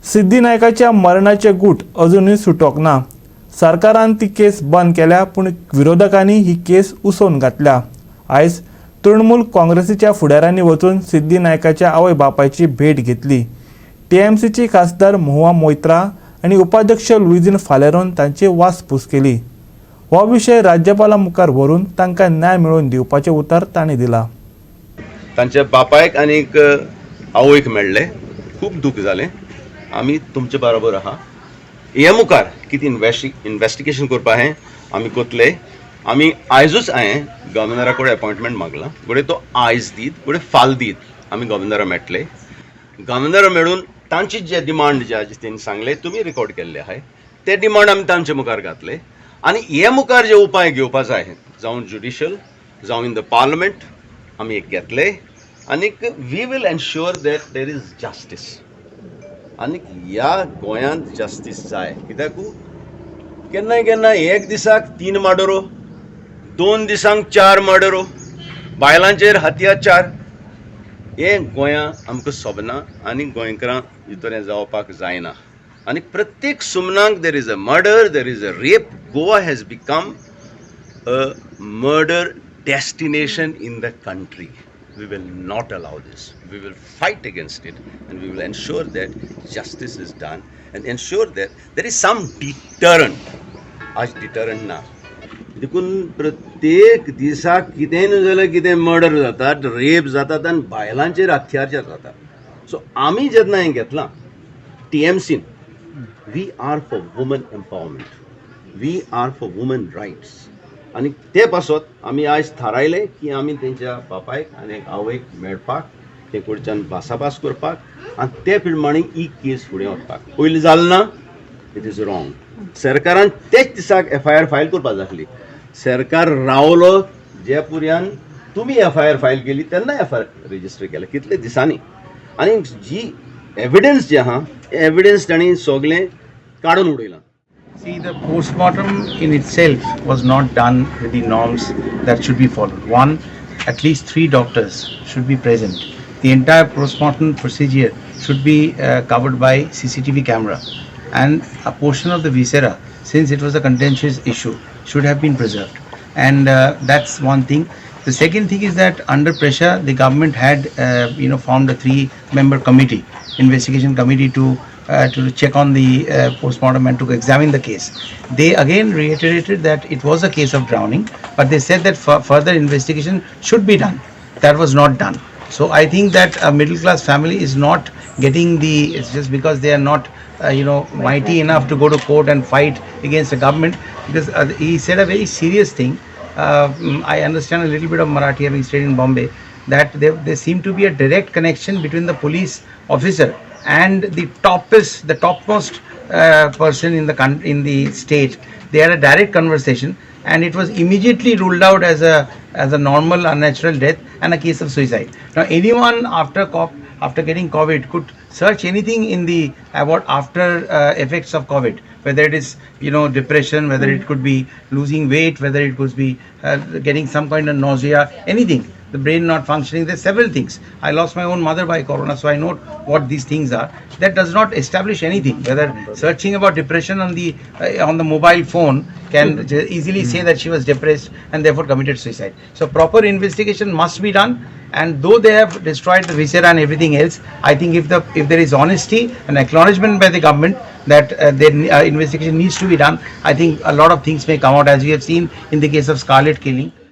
सिद्धी नायकाच्या मरणाचे गूट अजूनही सुटोक ना. सरकारान ती केस बंद केल्या, पूण विरोधकांनी ही केस उसोवन घातल्या. आयज तृणमूल काँग्रेसीच्या फुडाऱ्यांनी वचून सिद्धी नायकाच्या आवय बापायची भेट घेतली. टीएमसीची खासदार महुआ मोइत्रा आणि उपाध्यक्ष लुईझीन फालेरोन तांची वासपूस केली. हो विशय राज्यपाला मुखार व्हरून तांकां न्याय मेळोवन दिवपाचें उतर तांणी दिलां. तांच्या बापायक आनीक आवयक मेळ्ळें, खूब दूख जालें. आमी तुमचे बरोबर आहा. हे मुखार कितें इन्वेस्टिगेशन करपा हें आमी कोतले. आमी आयजूच हांवें गव्हर्नरा कडेन अपॉयंटमेंट मागला. घोडे तो आयज दीत, घोडे फाल दीत आमी गव्हर्नरा मेळटले. गव्हर्नरा मेळून तांची जे डिमांड जे तेणी सांगले, तुमी रिकॉर्ड केल्ले आहाय, ते डिमांड आमी तांचे मुखार घातले. आनी हे मुखार जे उपाय घेवपा जाय, जावं ज्युडिशियल जावं इन द पार्लमेंट, आमी एक घेतले. आनीक we will ensure that there is justice. आनीक ह्या गोंयांत जस्टीस जाय. कित्याक केन्नाय केन्ना एक दिसाक 3 मर्डरो, 2 दिसांक 4 मर्डरो, बायलांचेर अत्याचार, हे गोंयां आमकां सोबना आनी गोंयकारां भितर हें जावपाक जायना. आनी प्रत्येक सुमनाक there is a murder, there is a rape. Goa has become a murder destination in the country. We will not allow this. We will fight against it, and we will ensure that justice is done and ensure that there is some deterrent. आज deterrent ना. देखून प्रत्येक दिसाक कितेंय न्हू जाल्यार कितें murder जातात, रेप जातात आनी बायलांचेर अत्याचार जातात. सो आमी जेन्ना हें घेतलां TMCन, we are for woman empowerment, we are for woman rights. आनी ते पासत आमी आयज थारायलें की आमी तेंच्या बापायक आनी आवयक मेळपाक, ते कडच्यान भासाभास करपाक आनी ते प्रमाणे ही केस फुडें वचपाक. पयलीं जालें ना, इट इज रॉंग. सरकारान तेच दिसाक FIR फायल करपाक जाय आसली. सरकार रावलो जे पुर्यान तुमी FIR फायल केली तेन्ना FIR रेजिस्टर केलें कितले दिसांनी. आनी जी एविडन्स जे आहा, एविडन्स तांणी सगळें काडून उडयलां. See, the postmortem in itself was not done with the norms that should be followed. One, at least 3 doctors should be present. The entire postmortem procedure should be covered by CCTV camera, and a portion of the viscera, since it was a contentious issue, should have been preserved. And that's one thing. The second thing is that under pressure, the government had formed a 3-member committee, investigation committee to check on the postmortem and to examine the case. They again reiterated that it was a case of drowning, but they said that further investigation should be done. That was not done. So I think that a middle class family is not getting it's just because they are not mighty enough to go to court and fight against the government, because he said a very serious thing. I understand a little bit of Marathi, having stayed in Bombay, that there seemed to be a direct connection between the police officer and the topmost person in the state. They had a direct conversation, and it was immediately ruled out as a normal unnatural death and a case of suicide. Now anyone after getting COVID could search anything in the about after effects of COVID, whether it is depression, whether it could be losing weight, whether it could be getting some kind of nausea, anything, the brain not functioning. There's several things. I lost my own mother by corona, so I know what these things are. That does not establish anything. Whether searching about depression on the mobile phone can easily say that she was depressed and therefore committed suicide. So proper investigation must be done. And though they have destroyed the viscera and everything else, I think if there is honesty and acknowledgement by the government that their investigation needs to be done, I think a lot of things may come out, as we have seen in the case of Scarlet killing.